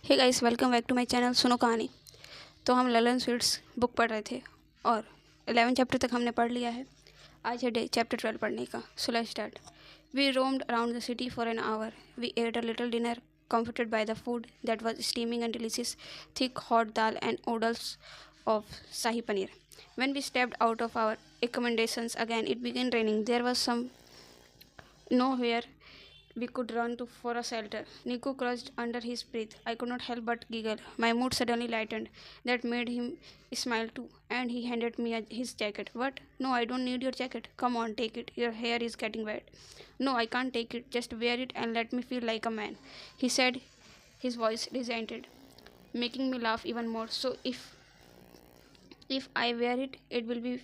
Hey guys, welcome back to my channel Suno Kahani. तो हम Lalan sweets book पढ़ रहे थे और 11 चैप्टर तक हमने पढ़ लिया है। आज है डे चैप्टर 12 पढ़ने का। So let's start. We roamed around the city for an hour. We ate a little dinner comforted by the food that was steaming and delicious, thick hot dal and oodles of shahi paneer. When we stepped out of our accommodations again, it began raining. There was some nowhere we could run to for a shelter. Nico crouched under his breath. I could not help but giggle. My mood suddenly lightened. That made him smile too, and he handed me his jacket. What? No, I don't need your jacket. Come on, take it. Your hair is getting wet. No, I can't take it. Just wear it and let me feel like a man, he said, his voice resented, making me laugh even more. So if I wear it, it will be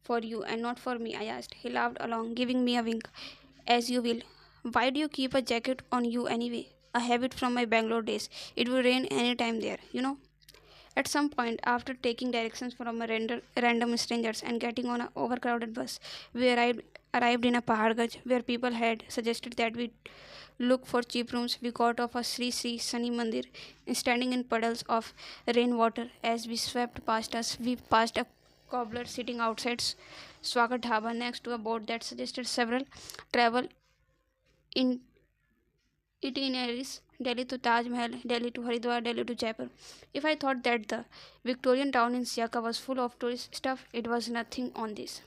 for you and not for me, I asked. He laughed along, giving me a wink. As you will. Why do you keep a jacket on you anyway? A habit from my Bangalore days. It will rain any time there. At some point, after taking directions from a random strangers and getting on an overcrowded bus, we arrived in a Pahargaj where people had suggested that we look for cheap rooms. We got off a Sri Sani Mandir, standing in puddles of rainwater. As we swept past us, we passed a cobbler sitting outside Swagat Dhaba next to a board that suggested several travel in itineraries: Delhi to Taj Mahal, Delhi to Haridwar, Delhi to Jaipur. If I thought that the Victorian town in Siaka was full of tourist stuff, it was nothing on this.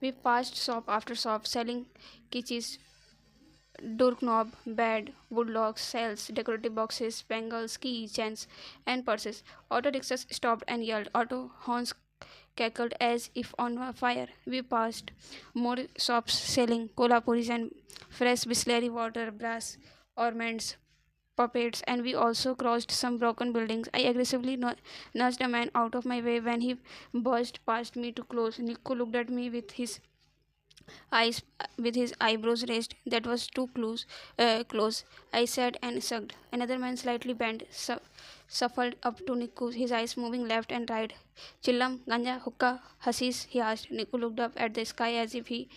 We passed shop after shop selling kitchis, doorknob, bed, wood logs, cells, decorative boxes, bangles, key chains, and purses. Auto rickshaws stopped and yelled. Auto horns cackled as if on a fire. We passed more shops selling kolapuris and fresh Bisleri water, brass ornaments, puppets, and we also crossed some broken buildings. I aggressively nudged a man out of my way when he burst past me too close. Nico looked at me with his eyebrows raised. That was too close, I said and sucked. Another man slightly bent shuffled up to Niku, his eyes moving left and right. Chillam, ganja, hookah, hashish, he asked. Niku looked up at the sky as if he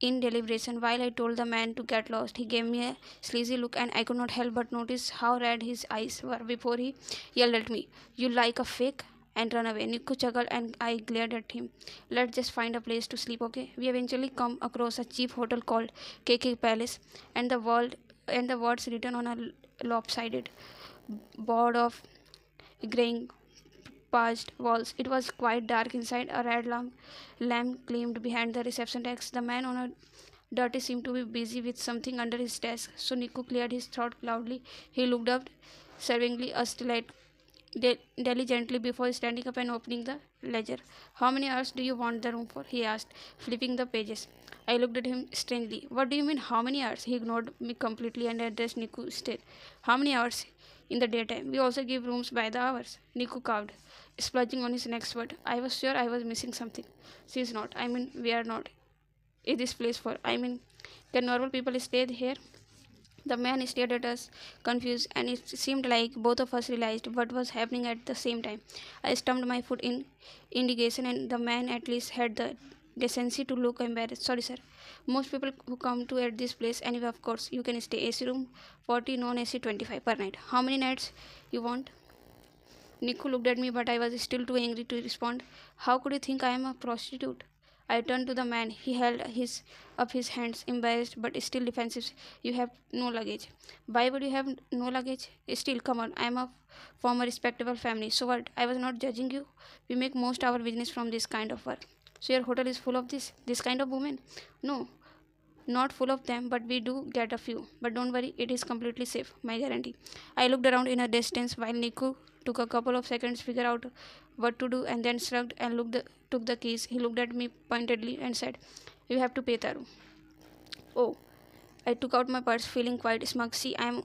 in deliberation. While I told the man to get lost, he gave me a sleazy look, and I could not help but notice how red his eyes were before he yelled at me, "You like a fake?" and run away. Niku chuckled and I glared at him. Let's just find a place to sleep, okay? We eventually come across a cheap hotel called KK Palace, and the words written on a lopsided board of graying patched walls. It was quite dark inside. A red lamp gleamed behind the reception desk. The man on a dirty seemed to be busy with something under his desk. So Niku cleared his throat loudly. He looked up, servingly us diligently before standing up and opening the ledger. How many hours do you want the room for? He asked, flipping the pages. I looked at him strangely. What do you mean, how many hours? He ignored me completely and addressed Niku still. How many hours? In the daytime. We also give rooms by the hours. Niku coughed, splurging on his next word. I was sure I was missing something. She's not. I mean, we are not. Is this place for? I mean, can normal people stay here? The man stared at us, confused, and it seemed like both of us realized what was happening at the same time. I stamped my foot in indignation, and the man at least had the decency to look embarrassed. Sorry, sir. Most people who come to at this place anyway, of course. You can stay AC room 40, non AC 25 per night. How many nights you want? Niku looked at me, but I was still too angry to respond. How could you think I am a prostitute? I turned to the man. He held up his hands, embarrassed but still defensive. You have no luggage. Why would you have no luggage? Still, come on. I am from a respectable family. So what? I was not judging you. We make most our business from this kind of work. So your hotel is full of this kind of women? No, not full of them, but we do get a few. But don't worry, it is completely safe, my guarantee. I looked around in a distance while Niku took a couple of seconds to figure out what to do and then shrugged and took the keys. He looked at me pointedly and said, You have to pay Taru. Oh, I took out my purse, feeling quite smug. See, I am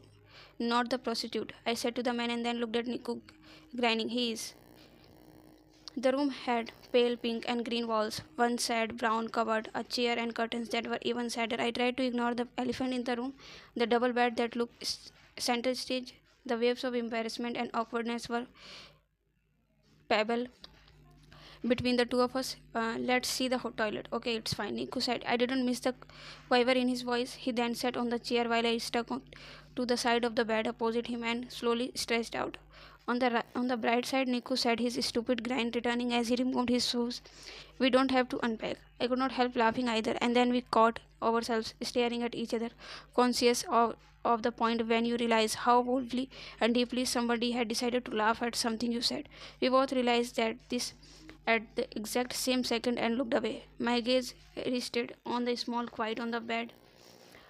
not the prostitute, I said to the man and then looked at Niku, grinning. He is. The room had pale pink and green walls, one sad brown cupboard, a chair, and curtains that were even sadder. I tried to ignore the elephant in the room, the double bed that looked center stage. The waves of embarrassment and awkwardness were pebble between the two of us. Let's see the toilet. Okay, it's fine, Niku said. I didn't miss the quiver in his voice. He then sat on the chair while I stuck to the side of the bed opposite him and slowly stretched out. On the bright side, Niku said, his stupid grin returning as he removed his shoes. We don't have to unpack. I could not help laughing either, and then we caught ourselves staring at each other, conscious of the point when you realize how boldly and deeply somebody had decided to laugh at something you said. We both realized that this at the exact same second and looked away. My gaze rested on the small quiet on the bed.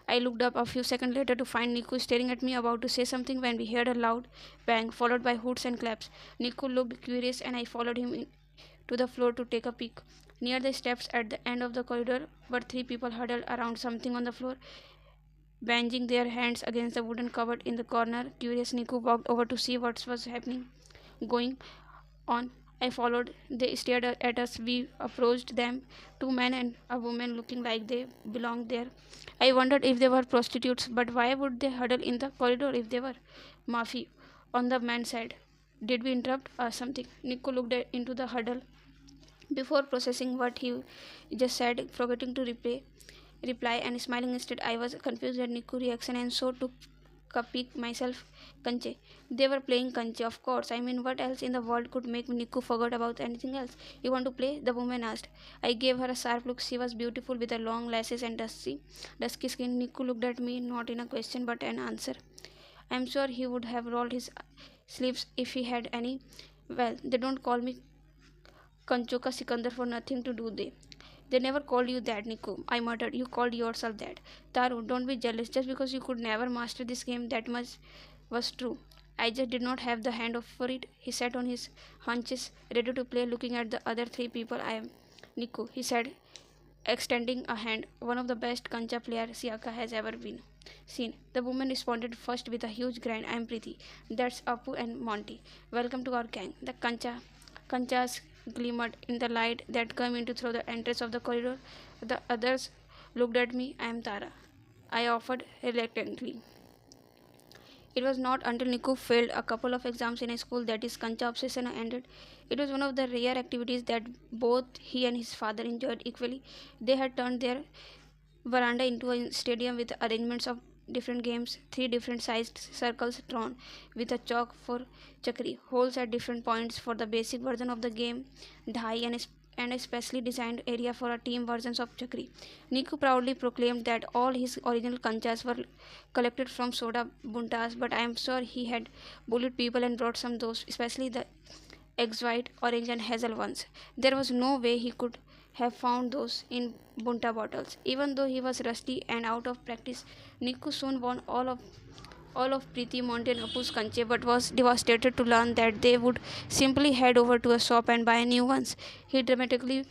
I looked up a few seconds later to find Niku staring at me, about to say something, when we heard a loud bang followed by hoots and claps. Niku looked curious and I followed him to the floor to take a peek. Near the steps at the end of the corridor were three people huddled around something on the floor, banging their hands against the wooden cupboard in the corner. Curious, Niku walked over to see what was going on. I followed. They stared at us. We approached them, two men and a woman looking like they belonged there. I wondered if they were prostitutes, but why would they huddle in the corridor if they were? Mafi, on the man said. Did we interrupt or something? Nico looked into the huddle before processing what he just said, forgetting to reply and smiling instead. I was confused at Niku's reaction and so took a peek myself. Kanche. They were playing kanche, of course. I mean, what else in the world could make Niku forget about anything else? You want to play? The woman asked. I gave her a sharp look. She was beautiful with her long lashes and dusky skin. Niku looked at me, not in a question but an answer. I am sure he would have rolled his sleeves if he had any. Well, they don't call me Kancho ka Sikandar for nothing, to do they never called you that, Niku. I muttered. You called yourself that. Taru, don't be jealous. Just because you could never master this game, that much was true. I just did not have the hand for it. He sat on his haunches, ready to play, looking at the other three people. I am Niku, he said, extending a hand. One of the best kancha players Siaka has ever been seen. The woman responded first with a huge grin. I am Preeti. That's Apu and Monty. Welcome to our gang. The kanchas glimmered in the light that came into through the entrance of the corridor. The others looked at me. I am Tara, I offered reluctantly. It was not until Niku failed a couple of exams in a school that his kancha obsession ended. It was one of the rare activities that both he and his father enjoyed equally. They had turned their veranda into a stadium with arrangements of different games, three different sized circles drawn with a chalk for chakri, holes at different points for the basic version of the game, dhai, and a specially designed area for a team versions of chakri. Niku proudly proclaimed that all his original kanchas were collected from soda buntas, but I am sure he had bullied people and brought some those, especially the eggs white, orange and hazel ones. There was no way he could have found those in bunta bottles. Even though he was rusty and out of practice, Niku soon won all of Preeti, Monty and Apu's kanche, but was devastated to learn that they would simply head over to a shop and buy new ones. He dramatically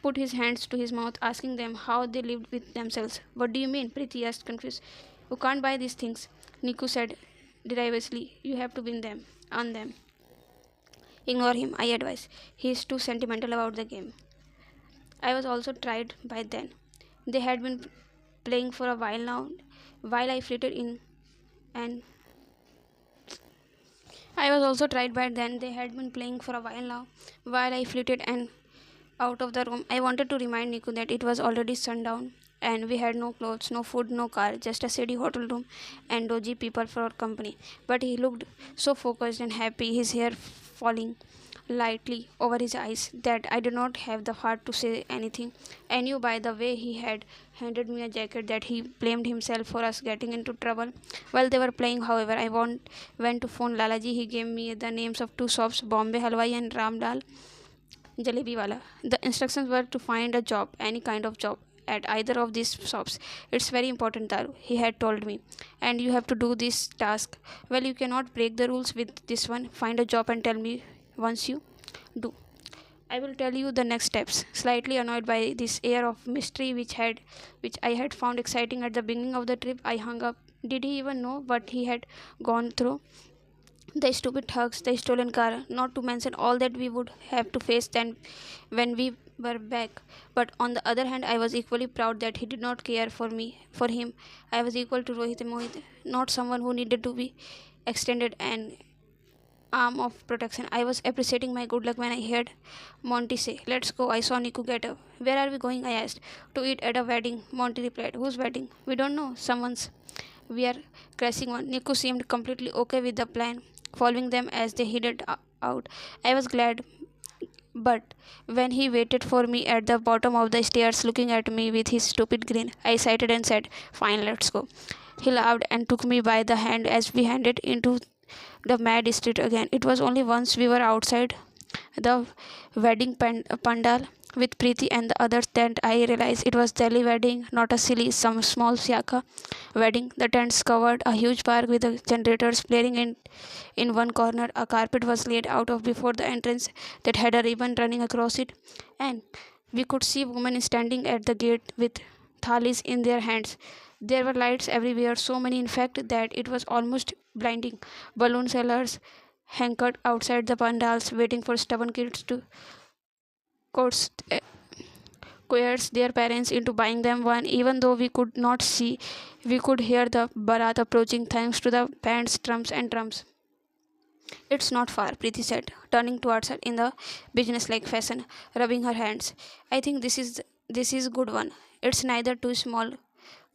put his hands to his mouth, asking them how they lived with themselves. What do you mean? Preeti asked, confused. You can't buy these things, Niku said derivously. You have to win them, earn them. Ignore him, I advise. He is too sentimental about the game. I was also tried by then. They had been playing for a while now, while I flitted in and I was also tried by then. They had been playing for a while now, while I flitted and out of the room. I wanted to remind Niku that it was already sundown and we had no clothes, no food, no car, just a shady hotel room and dodgy people for our company. But he looked so focused and happy, his hair falling lightly over his eyes, that I did not have the heart to say anything. I knew by the way he had handed me a jacket that he blamed himself for us getting into trouble. While they were playing, however, I went to phone Lalaji. He gave me the names of two shops, Bombay Halwai and Ramdal Jalebi Wala. The instructions were to find a job, any kind of job, at either of these shops. It's very important, Taru, he had told me, and you have to do this task. Well, you cannot break the rules with this one. Find a job and tell me once you do. I will tell you the next steps. Slightly annoyed by this air of mystery which I had found exciting at the beginning of the trip, I hung up. Did he even know what he had gone through? The stupid thugs, the stolen car, not to mention all that we would have to face then when we were back. But on the other hand, I was equally proud that he did not care for him. I was equal to Rohit and Mohit, not someone who needed to be extended an arm of protection. I was appreciating my good luck when I heard Monty say, let's go. I saw Niku get up. Where are we going? I asked. To eat at a wedding, Monty replied. Whose wedding? We don't know. Someone's. we are crashing on. Niku seemed completely okay with the plan, following them as they headed out. I was glad, but when he waited for me at the bottom of the stairs, looking at me with his stupid grin, I sighed and said, "Fine, let's go." He laughed and took me by the hand as we headed into the mad street again. It was only once we were outside the wedding pandal with Preeti and the others that I realized it was Delhi wedding, not a silly some small Siaka wedding. The tents covered a huge park with the generators blaring in one corner. A carpet was laid out of before the entrance that had a ribbon running across it, and we could see women standing at the gate with thalis in their hands. There were lights everywhere, so many in fact that it was almost blinding. Balloon sellers hankered outside the pandals, waiting for stubborn kids to coerce, coerce their parents into buying them one. Even though we could not see, we could hear the barat approaching thanks to the band's drums and drums. "It's not far," Preeti said, turning towards her in the businesslike fashion, rubbing her hands. "I think this is good one. It's neither too small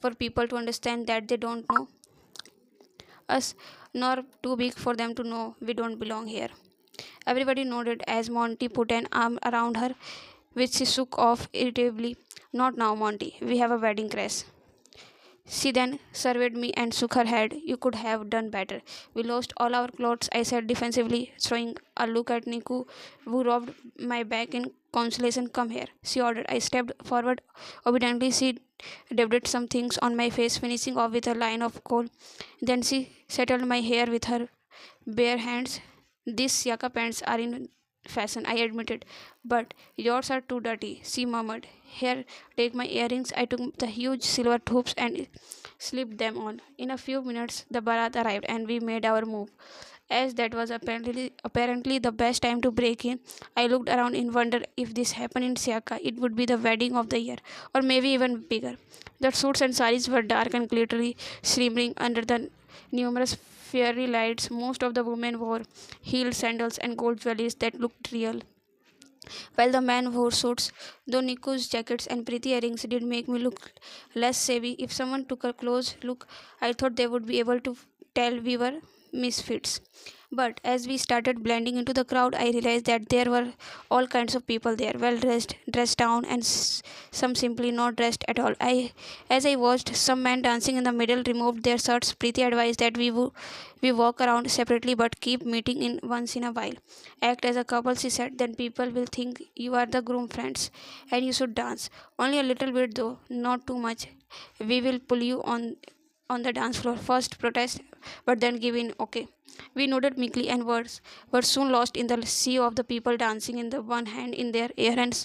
for people to understand that they don't know us, nor too big for them to know we don't belong here." Everybody nodded as Monty put an arm around her, which she shook off irritably. "Not now, Monty. We have a wedding crash." She then surveyed me and shook her head. "You could have done better. We lost all our clothes," I said defensively, throwing a look at Niku, who rubbed my back in consolation. "Come here," she ordered. I stepped forward obediently. She dabbed some things on my face, finishing off with a line of coal. Then she settled my hair with her bare hands. "These Yaka pants are in fashion," I admitted. "But yours are too dirty," she murmured. "Here, take my earrings." I took the huge silver hoops and slipped them on. In a few minutes, the barat arrived and we made our move. As that was apparently the best time to break in, I looked around in wonder. If this happened in Siaka, it would be the wedding of the year, or maybe even bigger. The suits and saris were dark and glittery, shimmering under the numerous fairy lights. Most of the women wore heeled sandals and gold jewelries that looked real, while the men wore suits, though Niku's jackets and pretty earrings did make me look less savvy. If someone took a close look, I thought they would be able to tell we were misfits. But as we started blending into the crowd, I realized that there were all kinds of people there, well dressed, dressed down, and some simply not dressed at all. As I watched some men dancing in the middle removed their shirts, Preeti advised that we walk around separately but keep meeting in once in a while. "Act as a couple," she said, "then people will think you are the groom friends, and you should dance. Only a little bit though, not too much. We will pull you on the dance floor. First protest, but then give in, okay?" We nodded meekly and were soon lost in the sea of the people dancing in the one hand in their air and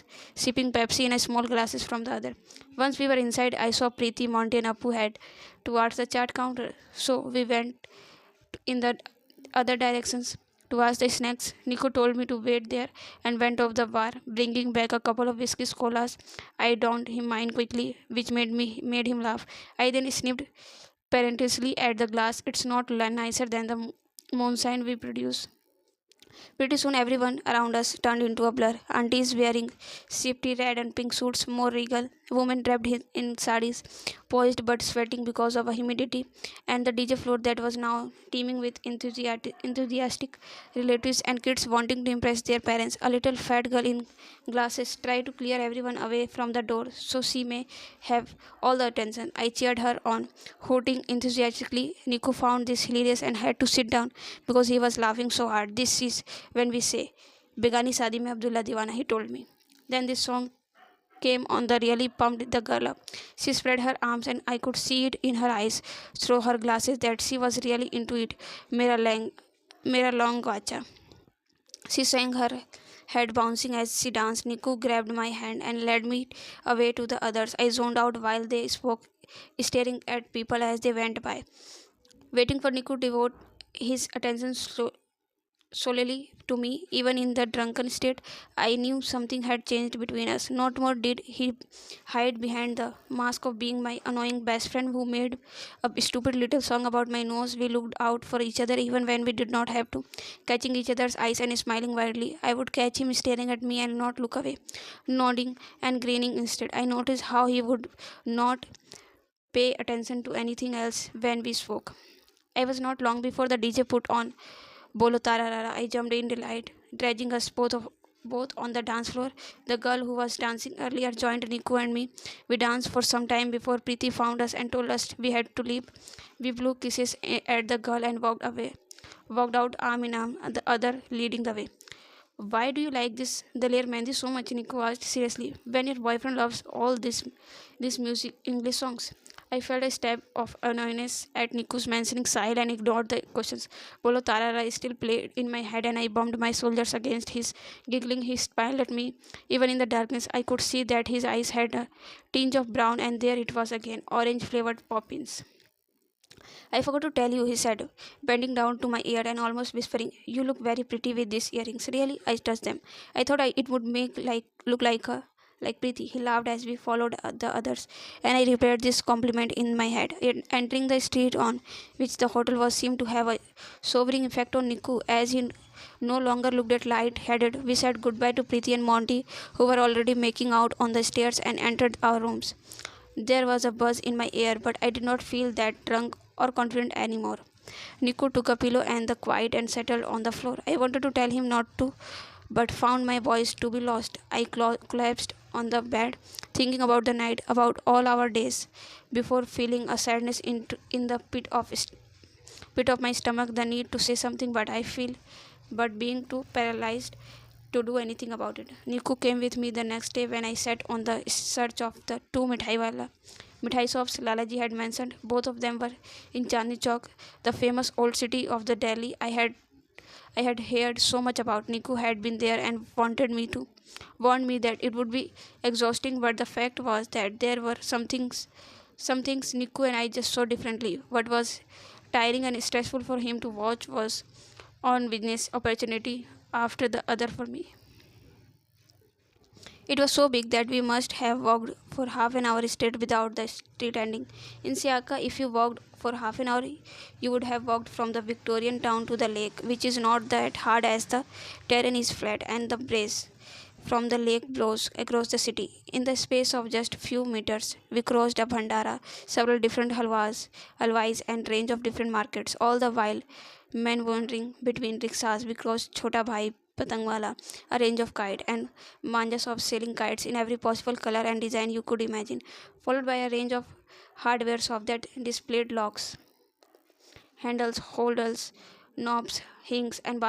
sipping Pepsi in a small glasses from the other. Once we were inside, I saw Preeti, Monty and Appu head towards the chat counter, so we went in the other directions towards the snacks. Nico told me to wait there and went off the bar, bringing back a couple of whiskey colas. I downed him mine quickly, which made him laugh. I then sniffed parenthetically at the glass. "It's not nicer than the moonshine we produce." Pretty soon, everyone around us turned into a blur. Aunties wearing shifty red and pink suits, more regal. Women draped in saris, poised but sweating because of a humidity. And the DJ floor that was now teeming with enthusiastic relatives and kids wanting to impress their parents. A little fat girl in glasses tried to clear everyone away from the door so she may have all the attention. I cheered her on, hooting enthusiastically. Nico found this hilarious and had to sit down because he was laughing so hard. "This is when we say, 'Begani Sadi mein Abdullah Diwana,'" he told me. Then this song came on. The really pumped the girl up. She spread her arms and I could see it in her eyes through her glasses that she was really into it. Mera long gacha." She sang, her head bouncing as she danced. Niku grabbed my hand and led me away to the others. I zoned out while they spoke, staring at people as they went by, waiting for Niku to devote his attention solely to me. Even in the drunken state, I knew something had changed between us. Not more did he hide behind the mask of being my annoying best friend who made a stupid little song about my nose. We looked out for each other even when we did not have to, catching each other's eyes and smiling widely. I would catch him staring at me and not look away, nodding and grinning instead. I noticed how he would not pay attention to anything else when we spoke. I was not long before the DJ put on Bolo Tararara. I jumped in delight, dragging us both on the dance floor. The girl who was dancing earlier joined Niku and me. We danced for some time before Preeti found us and told us we had to leave. We blew kisses at the girl and walked away. Walked out arm in arm, the other leading the way. Why do you like this Daler Mehndi so much? Nico asked seriously. When your boyfriend loves all this music, English songs. I felt a stab of annoyance at Niku's mentioning Sahil and ignored the questions. Bolo Tarara still played in my head and I bumped my shoulders against his, giggling. He smiled at me. Even in the darkness, I could see that his eyes had a tinge of brown, and there it was again, orange flavored poppins. I forgot to tell you, he said, bending down to my ear and almost whispering, "You look very pretty with these earrings." Really, I touched them. I thought it would make look like Preeti. He laughed as we followed the others, and I repaired this compliment in my head. Entering the street on which the hotel was seemed to have a sobering effect on Niku, as he no longer looked at light-headed. We said goodbye to Preeti and Monty, who were already making out on the stairs, and entered our rooms. There was a buzz in my ear, but I did not feel that drunk or confident anymore. Nico took a pillow and the quiet and settled on the floor. I wanted to tell him not to, but found my voice to be lost. I collapsed on the bed, thinking about the night, about all our days, before feeling a sadness in the pit of my stomach, the need to say something, but being too paralyzed to do anything about it. Niku came with me the next day when I set on the search of the two mithai shops Lalaji had mentioned. Both of them were in Chandni Chowk, the famous old city of the Delhi. I had heard so much about. Niku had been there and warned me that it would be exhausting, but the fact was that there were some things Niku and I just saw differently. What was tiring and stressful for him to watch was on business opportunity after the other for me. It was so big that we must have walked for half an hour straight without the street ending. In Siaka, if you walked for half an hour, you would have walked from the Victorian town to the lake, which is not that hard as the terrain is flat and the breeze from the lake blows across the city. In the space of just few meters, we crossed a bhandara, several different halwais and range of different markets, all the while men wandering between rickshaws. We crossed Chota Bhai Patangwala, a range of kite, and manjas of selling kites in every possible color and design you could imagine, followed by a range of hardware shops that displayed locks, handles, holders, knobs, hinges, and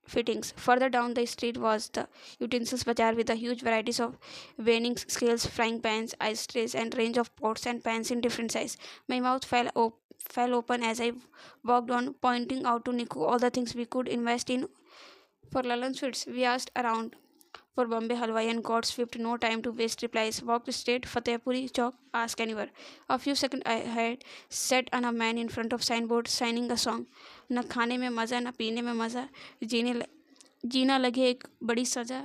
fittings. Further down the street was the utensils bazaar with a huge varieties of weighing scales, frying pans, ice trays, and range of pots and pans in different size. My mouth fell open as I walked on, pointing out to Niku all the things we could invest in for Lallan sweets. We asked around for Bombay Halwa and got swift, no time to waste replies. Walked straight, Fatehpuri Chowk, ask anywhere. A few seconds I had sat on a man in front of signboard signing a song. न खाने में मज़ा न पीने में मज़ा जीना लगे एक बड़ी सजा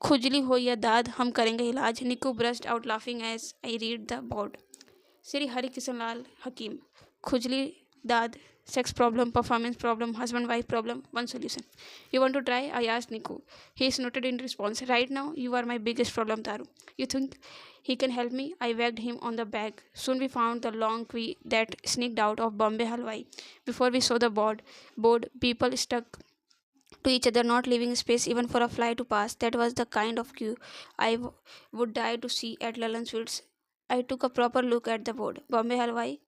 खुजली हो या दाद हम करेंगे इलाज निको burst out laughing as I read the board Shri Hari Kishan Lal हकीम खुजली dad, sex problem, performance problem, husband wife problem, one solution. You want to try? I asked Niku. He nodded in response. Right now, you are my biggest problem, Taru. You think he can help me? I wagged him on the back. Soon we found the long queue that sneaked out of Bombay Halwai. Before we saw the board, people stuck to each other, not leaving space even for a fly to pass. That was the kind of queue would die to see at Lallan Sweets. I took a proper look at the board. Bombay Halwai,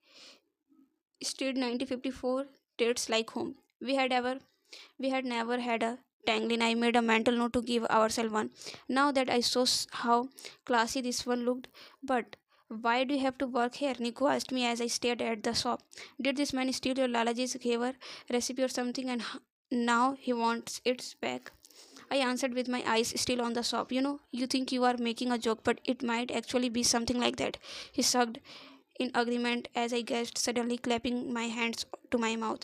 Street 9054, dates like home. We had never had a tanglin. I made a mental note to give ourselves one. Now that I saw how classy this one looked, but why do you have to work here? Nico asked me as I stared at the shop. Did this man steal your Lalaji's Ghevar recipe or something and now he wants it back? I answered with my eyes still on the shop. You know, you think you are making a joke, but it might actually be something like that. He shrugged in agreement as I gasped, suddenly clapping my hands to my mouth.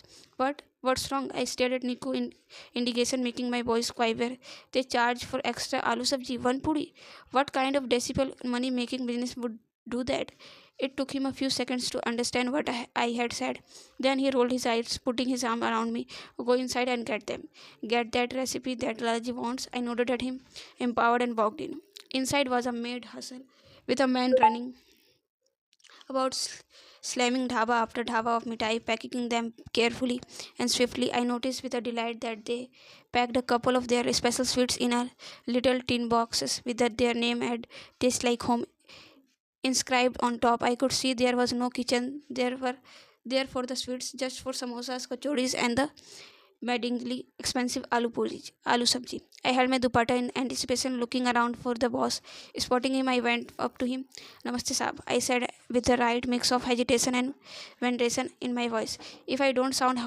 What's wrong? I stared at Niku in indignation, making my voice quiver. They charge for extra aloo sabji, one puri. What kind of decibel money making business would do that? It took him a few seconds to understand what I had said. Then he rolled his eyes, putting his arm around me. Go inside and get them. Get that recipe that Lalaji wants. I nodded at him, empowered, and walked in. Inside was a maid hustle with a man running about slamming dhaba after dhaba of mithai, packing them carefully and swiftly. I noticed with a delight that they packed a couple of their special sweets in a little tin boxes with their name and taste like home inscribed on top. I could see there was no kitchen. There were there for the sweets, just for samosas, kachoris, and the maddeningly expensive aloo sabji. I held my dupatta in anticipation, looking around for the boss. Spotting him, I went up to him. Namaste, Saab, I said with the right mix of hesitation and veneration in my voice. If I don't sound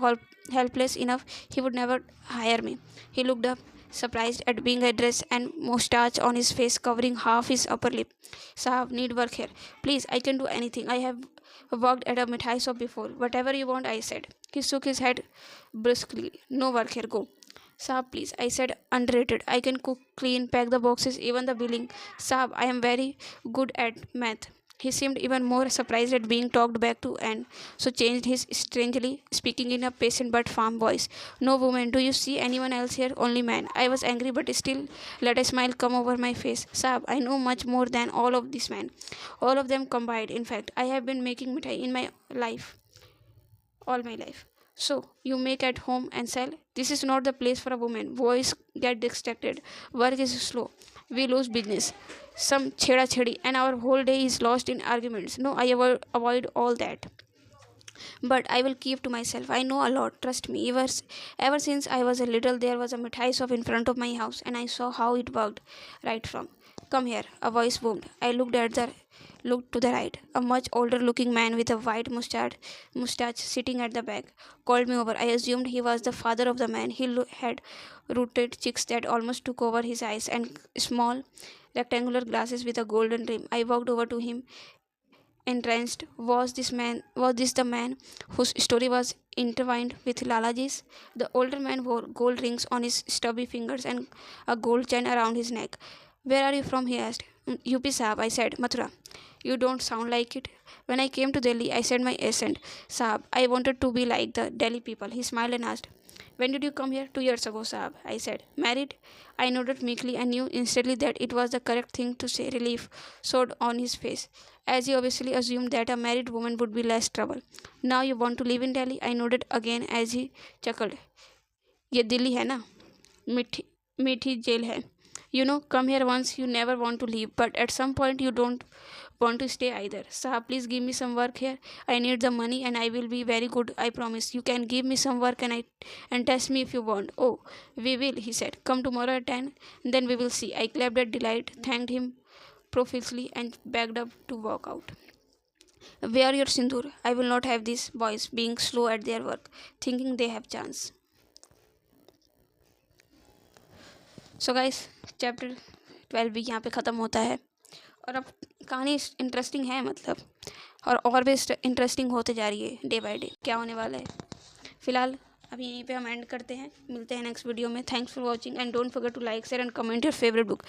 helpless enough, he would never hire me. He looked up, surprised at being addressed, and moustache on his face covering half his upper lip. Saab, need work here. Please, I can do anything. I have worked at a mithai shop before. Whatever you want, I said. He shook his head brusquely. No work here, go. Saab, please, I said, underrated. I can cook, clean, pack the boxes, even the billing. Saab, I am very good at math. He seemed even more surprised at being talked back to and so changed his strangely, speaking in a patient but firm voice. No woman, do you see anyone else here? Only man. I was angry but still let a smile come over my face. Saab, I know much more than all of these men. All of them combined. In fact, I have been making mithai in my life. All my life. So, you make at home and sell? This is not the place for a woman. Boys get distracted. Work is slow. We lose business. Some cheda chedi, and our whole day is lost in arguments. No, I avoid all that. But I will keep to myself. I know a lot. Trust me. Ever since I was a little, there was a mithai shop in front of my house, and I saw how it worked right from. Come here, a voice boomed. I looked to the right. A much older looking man with a white mustache sitting at the back called me over. I assumed he was the father of the man. He had rooted cheeks that almost took over his eyes and small rectangular glasses with a golden rim. I walked over to him entranced. Was this the man whose story was intertwined with Lalaji's? The older man wore gold rings on his stubby fingers and a gold chain around his neck. Where are you from? He asked. UP Saab, I said. Mathura. You don't sound like it. When I came to Delhi, I said my accent. Saab, I wanted to be like the Delhi people. He smiled and asked, when did you come here? 2 years ago, Saab, I said. Married? I nodded meekly and knew instantly that it was the correct thing to say. Relief showed on his face, as he obviously assumed that a married woman would be less trouble. Now you want to live in Delhi? I nodded again as he chuckled. ये दिल्ली है ना, मीठी मीठी jail है. Come here once, you never want to leave, but at some point you don't want to stay either. Sahab, please give me some work here. I need the money and I will be very good, I promise. You can give me some work and test me if you want. Oh, we will, he said. Come tomorrow at 10, then we will see. I clapped at delight, thanked him profusely and backed up to walk out. Wear your sindoor. I will not have these boys being slow at their work, thinking they have chance. So guys chapter 12 भी यहाँ पे ख़त्म होता है और अब कहानी interesting है मतलब और भी इंटरेस्टिंग होते जा रही है डे बाय डे क्या होने वाला है. फ़िलहाल अभी यहीं पे हम एंड करते हैं. मिलते हैं नेक्स्ट वीडियो में. Thanks for watching and don't forget to like share and comment your favourite book.